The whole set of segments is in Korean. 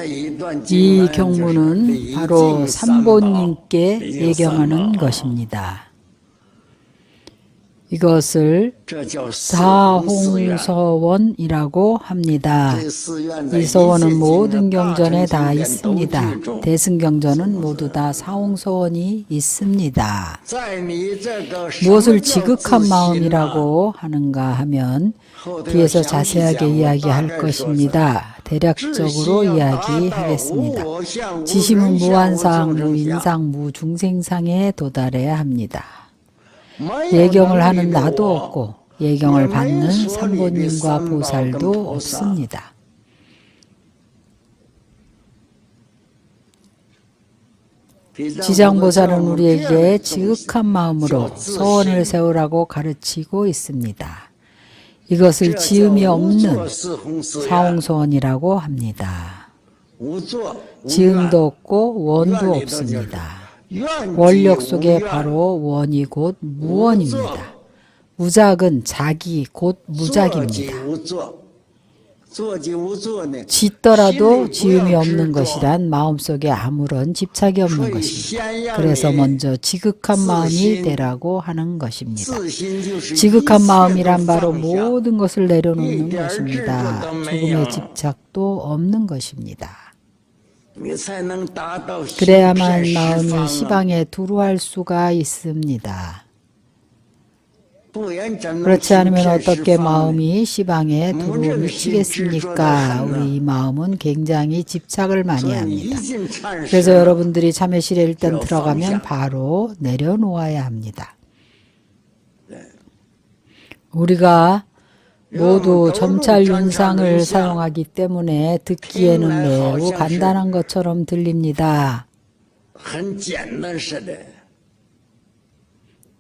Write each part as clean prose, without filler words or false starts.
이 경문은 바로 삼보님께 예경하는 것입니다. 이것을 사홍서원이라고 합니다. 이 서원은 모든 경전에 다 있습니다. 대승경전은 모두 다 사홍서원이 있습니다. 무엇을 지극한 마음이라고 하는가 하면 뒤에서 자세하게 이야기할 것입니다. 대략적으로 이야기하겠습니다. 지심은 무한상, 무인상, 무중생상에 도달해야 합니다. 예경을 하는 나도 없고 예경을 받는 삼보님과 보살도 없습니다. 지장보살은 우리에게 지극한 마음으로 소원을 세우라고 가르치고 있습니다. 이것을 지음이 없는 사홍소원이라고 합니다. 지음도 없고 원도 없습니다. 원력 속에 바로 원이 곧 무원입니다. 무작은 자기 곧 무작입니다. 짓더라도 지음이 없는 것이란 마음속에 아무런 집착이 없는 것입니다. 그래서 먼저 지극한 마음이 되라고 하는 것입니다. 지극한 마음이란 바로 모든 것을 내려놓는 것입니다. 조금의 집착도 없는 것입니다. 그래야만 마음이 시방에 두루할 수가 있습니다. 그렇지 않으면 어떻게 마음이 시방에 두루 미치겠습니까? 우리 마음은 굉장히 집착을 많이 합니다. 그래서 여러분들이 참회실에 일단 들어가면 바로 내려놓아야 합니다. 우리가 모두 점찰윤상을 사용하기 때문에 듣기에는 매우 간단한 것처럼 들립니다.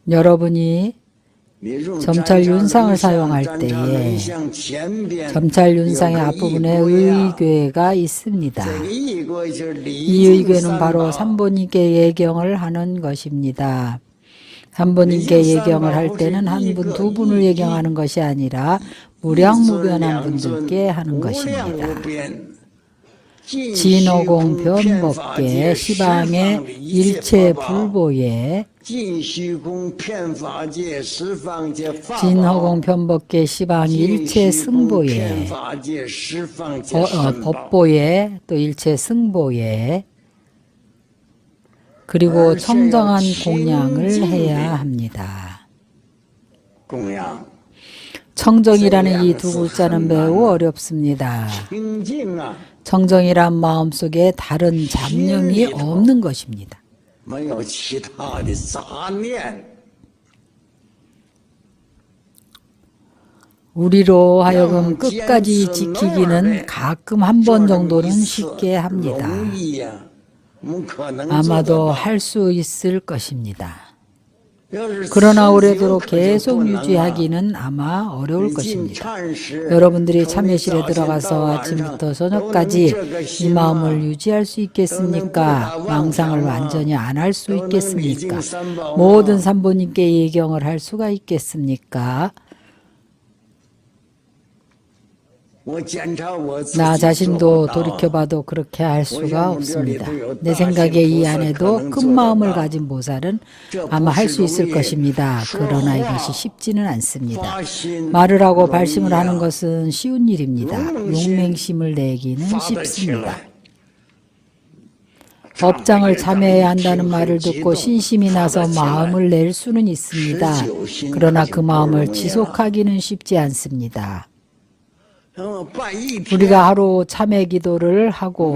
여러분이 점찰윤상을 사용할 때에 점찰윤상의 앞부분에 의궤가 있습니다. 이 의궤는 바로 삼보님께 예경을 하는 것입니다. 삼보님께 예경을 할 때는 한 분, 두 분을 예경하는 것이 아니라 무량무변한 분들께 하는 것입니다. 진호공 변법계 시방의 일체 불보에 진허공 변법계 시방 일체 승보에 법보에 또 일체 승보에 그리고 청정한 공양을 해야 합니다. 청정이라는 이 두 글자는 매우 어렵습니다. 청정이란 마음속에 다른 잡념이 없는 것입니다. 우리로 하여금 끝까지 지키기는 가끔 한 번 정도는 쉽게 합니다. 아마도 할 수 있을 것입니다. 그러나 오래도록 계속 유지하기는 아마 어려울 것입니다. 여러분들이 참회실에 들어가서 아침부터 저녁까지 이 마음을 유지할 수 있겠습니까? 망상을 완전히 안 할 수 있겠습니까? 모든 삼보님께 예경을 할 수가 있겠습니까? 나 자신도 돌이켜봐도 그렇게 할 수가 없습니다. 내 생각에 이 안에도 큰 마음을 가진 보살은 아마 할 수 있을 것입니다. 그러나 이것이 쉽지는 않습니다. 말을 하고 발심을 하는 것은 쉬운 일입니다. 용맹심을 내기는 쉽습니다. 법장을 참여해야 한다는 말을 듣고 신심이 나서 마음을 낼 수는 있습니다. 그러나 그 마음을 지속하기는 쉽지 않습니다. 우리가 하루 참회 기도를 하고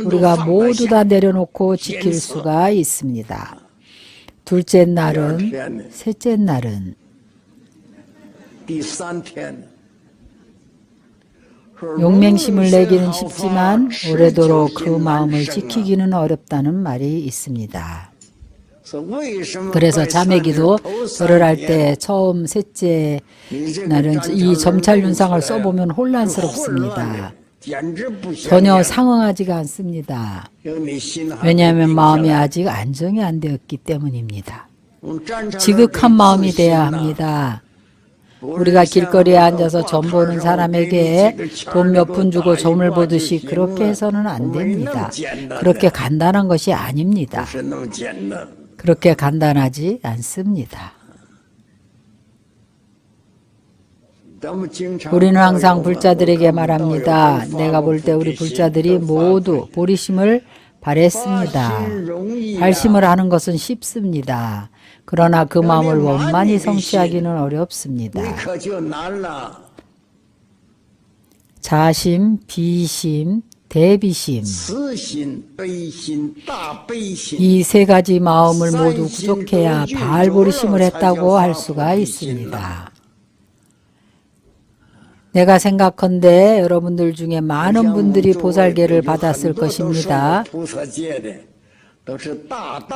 우리가 모두 다 내려놓고 지킬 수가 있습니다. 둘째 날은, 셋째 날은 용맹심을 내기는 쉽지만 오래도록 그 마음을 지키기는 어렵다는 말이 있습니다. 그래서 참회기도 절을 할 때 처음 셋째 날은 이 점찰윤상을 써보면 혼란스럽습니다. 전혀 상응하지가 않습니다. 왜냐하면 마음이 아직 안정이 안 되었기 때문입니다. 지극한 마음이 돼야 합니다. 우리가 길거리에 앉아서 점 보는 사람에게 돈 몇 푼 주고 점을 보듯이 그렇게 해서는 안 됩니다. 그렇게 간단한 것이 아닙니다. 그렇게 간단하지 않습니다. 우리는 항상 불자들에게 말합니다. 내가 볼 때 우리 불자들이 모두 보리심을 발했습니다. 발심을 하는 것은 쉽습니다. 그러나 그 마음을 원만히 성취하기는 어렵습니다. 자심, 비심, 대비심 이 세 가지 마음을 모두 구족해야 바알보리심을 했다고 할 수가 있습니다. 내가 생각컨대 여러분들 중에 많은 분들이 보살계를 받았을 것입니다.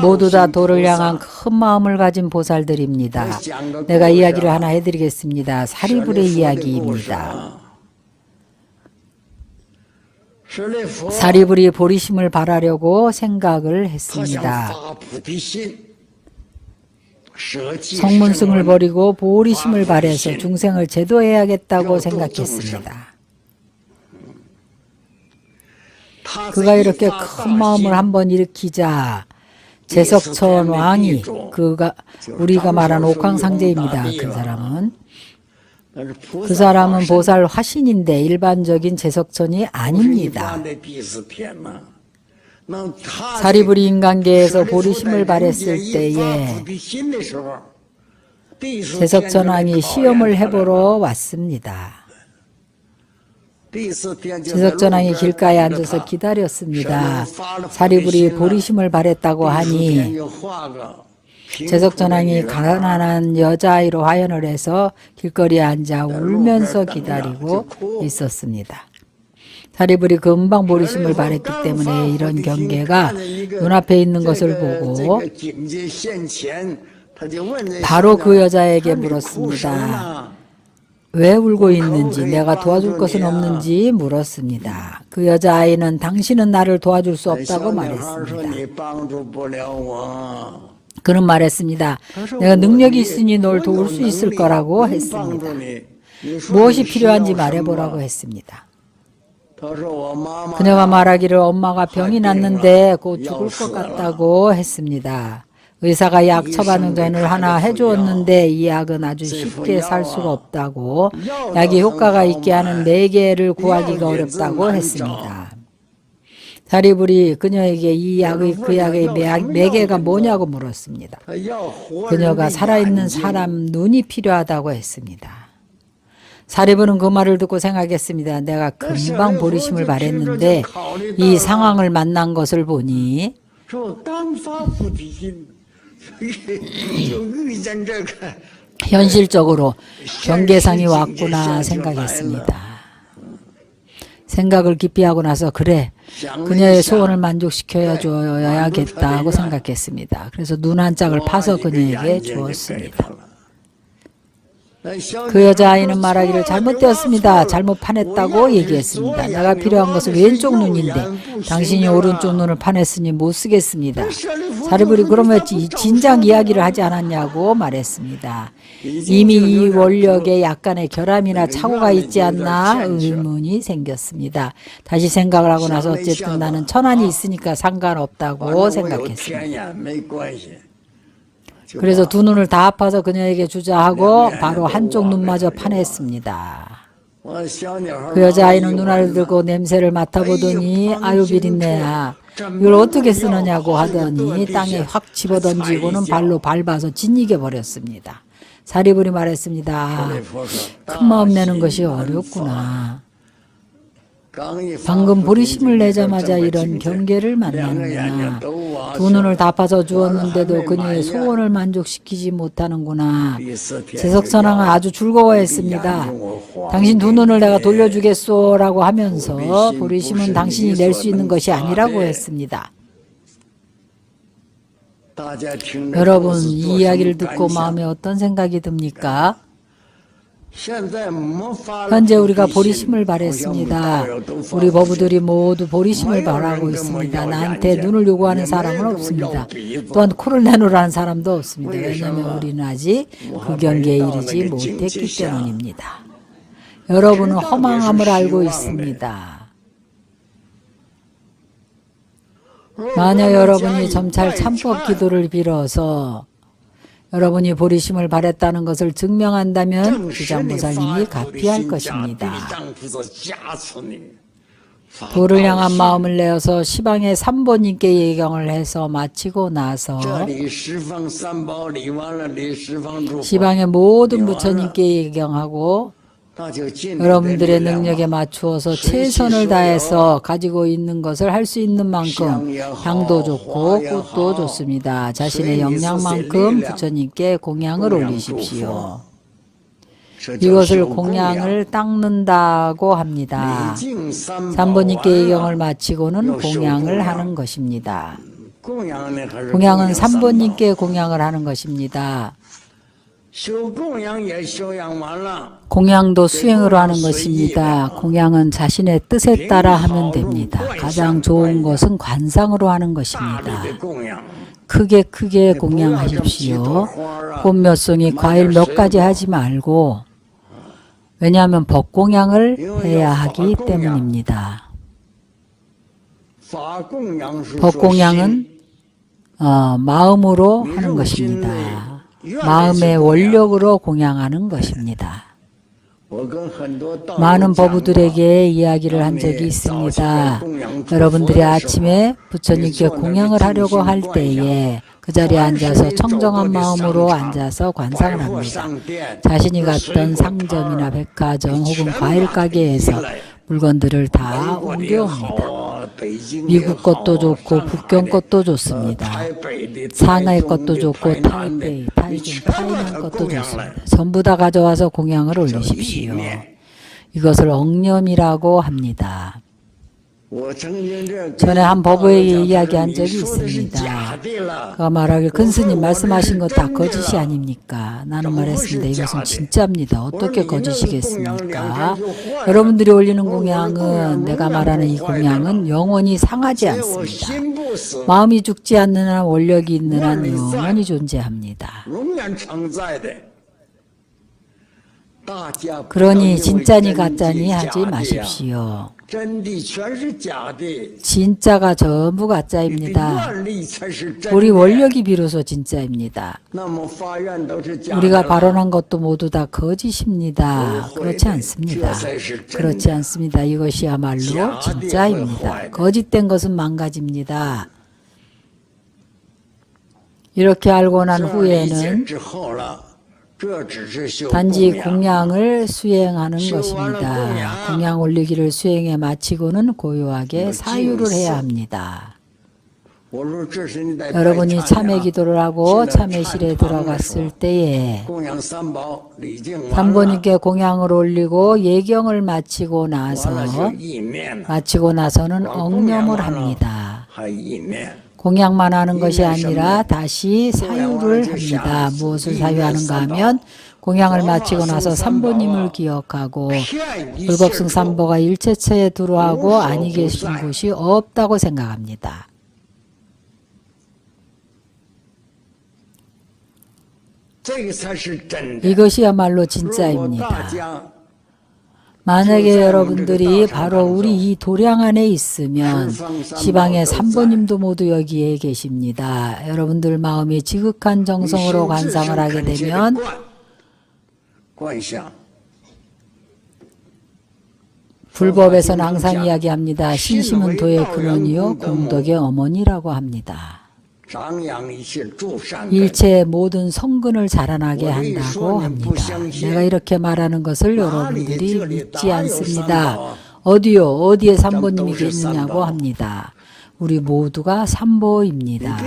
모두 다 도를 향한 큰 마음을 가진 보살들입니다. 내가 이야기를 하나 해드리겠습니다. 사리불의 이야기입니다. 사리불이 보리심을 발하려고 생각을 했습니다. 성문승을 버리고 보리심을 발해서 중생을 제도해야겠다고 생각했습니다. 그가 이렇게 큰 마음을 한번 일으키자 제석천 왕이 우리가 말한 옥황상제입니다. 그 사람은 보살 화신인데 일반적인 제석천이 아닙니다. 사리불이 인간계에서 보리심을 발했을 때에 제석천왕이 시험을 해보러 왔습니다. 제석천왕이 길가에 앉아서 기다렸습니다. 사리불이 보리심을 발했다고 하니 제석천왕이 가난한 여자아이로 화연을 해서 길거리에 앉아 울면서 기다리고 있었습니다. 사리불이 금방 보리심을 발했기 때문에 이런 경계가 눈앞에 있는 것을 보고 바로 그 여자에게 물었습니다. 왜 울고 있는지, 내가 도와줄 것은 없는지 물었습니다. 그 여자아이는 당신은 나를 도와줄 수 없다고 말했습니다. 그는 말했습니다. 내가 능력이 있으니 널 도울 수 있을 거라고 했습니다. 무엇이 필요한지 말해보라고 했습니다. 그녀가 말하기를 엄마가 병이 났는데 곧 죽을 것 같다고 했습니다. 의사가 약 처방전을 하나 해주었는데 이 약은 아주 쉽게 살 수가 없다고, 약이 효과가 있게 하는 4개를 구하기가 어렵다고 했습니다. 사리불이 그녀에게 그 약의 매개가 뭐냐고 물었습니다. 그녀가 살아있는 사람 눈이 필요하다고 했습니다. 사리불은 그 말을 듣고 생각했습니다. 내가 금방 보리심을 발했는데 이 상황을 만난 것을 보니 현실적으로 경계상이 왔구나 생각했습니다. 생각을 깊이 하고 나서 그래, 그녀의 소원을 만족시켜줘야겠다고 생각했습니다. 그래서 눈 한 짝을 파서 그녀에게 주었습니다. 그 여자아이는 말하기를 잘못되었습니다. 잘못 파냈다고 얘기했습니다. 내가 필요한 것은 왼쪽 눈인데 당신이 오른쪽 눈을 파냈으니 못 쓰겠습니다. 사리불이 그러면 진작 이야기를 하지 않았냐고 말했습니다. 이미 이 원력에 약간의 결함이나 착오가 있지 않나 의문이 생겼습니다. 다시 생각을 하고 나서 어쨌든 나는 천안이 있으니까 상관없다고 생각했습니다. 그래서 두 눈을 다 아파서 그녀에게 주자 하고 바로 한쪽 눈마저 파냈습니다. 그 여자아이는 눈알을 들고 냄새를 맡아보더니 아유 비린내야, 이걸 어떻게 쓰느냐고 하더니 땅에 확 집어던지고는 발로 밟아서 짓이겨 버렸습니다. 사리불이 말했습니다. 큰 마음 내는 것이 어렵구나. 방금 보리심을 내자마자 이런 경계를 만나는구나. 두 눈을 다 파서 주었는데도 그녀의 소원을 만족시키지 못하는구나. 제석천왕은 아주 즐거워했습니다. 당신 두 눈을 내가 돌려주겠소 라고 하면서 보리심은 당신이 낼 수 있는 것이 아니라고 했습니다. 여러분, 이 이야기를 듣고 마음에 어떤 생각이 듭니까? 현재 우리가 보리심을 발했습니다. 우리 법우들이 모두 보리심을 발하고 있습니다. 나한테 눈을 요구하는 사람은 없습니다. 또한 코를 내놓으라는 사람도 없습니다. 왜냐하면 우리는 아직 그 경계에 이르지 못했기 때문입니다. 여러분은 허망함을 알고 있습니다. 만약 여러분이 점찰 참법 기도를 빌어서 여러분이 보리심을 발했다는 것을 증명한다면 비장보살님이 가피할 것입니다. 도를 향한 마음을 내어서 시방의 삼보님께 예경을 해서 마치고 나서 시방의 모든 부처님께 예경하고 여러분들의 능력에 맞추어서 최선을 다해서 가지고 있는 것을 할 수 있는 만큼 향도 좋고 꽃도 좋습니다. 자신의 역량만큼 부처님께 공양을 올리십시오. 이것을 공양을 닦는다고 합니다. 삼보님께 예경을 마치고는 공양을 하는 것입니다. 공양은 삼보님께 공양을 하는 것입니다. 공양도 수행으로 하는 것입니다. 공양은 자신의 뜻에 따라 하면 됩니다. 가장 좋은 것은 관상으로 하는 것입니다. 크게 공양하십시오. 꽃 몇 송이, 과일 몇 가지 하지 말고, 왜냐하면 법공양을 해야 하기 때문입니다. 법공양은 마음으로 하는 것입니다. 마음의 원력으로 공양하는 것입니다. 많은 법우들에게 이야기를 한 적이 있습니다. 여러분들이 아침에 부처님께 공양을 하려고 할 때에 그 자리에 앉아서 청정한 마음으로 앉아서 관상을 합니다. 자신이 갔던 상점이나 백화점 혹은 과일 가게에서 물건들을 다 옮겨옵니다. 미국 것도 좋고 북경 것도 좋습니다. 상하이 것도 좋고 타이베이, 타이중, 타이난 것도 좋습니다. 전부 다 가져와서 공양을 올리십시오. 이것을 엉념이라고 합니다. 전에 한 법우에게 이야기한 적이 있습니다. 그가 말하길 근스님 말씀하신 것 다 거짓이 아닙니까? 나는 말했습니다. 이것은 진짜입니다. 어떻게 거짓이겠습니까? 여러분들이 올리는 공양은 내가 말하는 이 공양은 영원히 상하지 않습니다. 마음이 죽지 않는 한 원력이 있는 한 영원히 존재합니다. 그러니 진짜니 가짜니 하지 마십시오. 진짜가 전부 가짜입니다. 우리 원력이 비로소 진짜입니다. 우리가 발언한 것도 모두 다 거짓입니다. 그렇지 않습니다. 그렇지 않습니다. 이것이야말로 진짜입니다. 거짓된 것은 망가집니다. 이렇게 알고 난 후에는 단지 공양을 수행하는 것입니다. 공양 올리기를 수행해 마치고는 고요하게 사유를 해야 합니다. 여러분이 참회 기도를 하고 참회실에 들어갔을 때에 삼보님께 공양을 올리고 예경을 마치고 나서는 엉념을 합니다. 공양만 하는 것이 아니라 다시 사유를 합니다. 무엇을 사유하는가 하면 공양을 마치고 나서 삼보님을 기억하고 불법승 삼보가 일체처에 두루하고 아니 계신 곳이 없다고 생각합니다. 이것이야말로 진짜입니다. 만약에 여러분들이 바로 우리 이 도량 안에 있으면 시방의 삼보님도 모두 여기에 계십니다. 여러분들 마음이 지극한 정성으로 관상을 하게 되면 불법에서는 항상 이야기합니다. 신심은 도의 근원이요 공덕의 어머니라고 합니다. 일체의 모든 성근을 자라나게 한다고 합니다. 내가 이렇게 말하는 것을 여러분들이 믿지 않습니다. 어디에 삼보님이 계시느냐고 합니다. 우리 모두가 삼보입니다.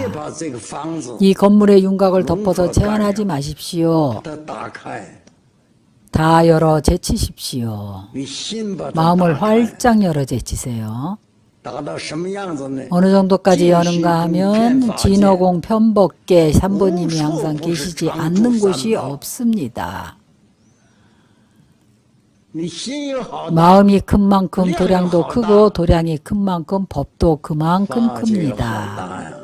이 건물의 윤곽을 덮어서 제한하지 마십시오. 다 열어 제치십시오. 마음을 활짝 열어 제치세요. 어느 정도까지 여는가 하면 진어공 편법계 삼보님이 항상 계시지 않는 곳이 없습니다. 마음이 큰 만큼 도량도 크고 도량이 큰 만큼 법도 그만큼 큽니다.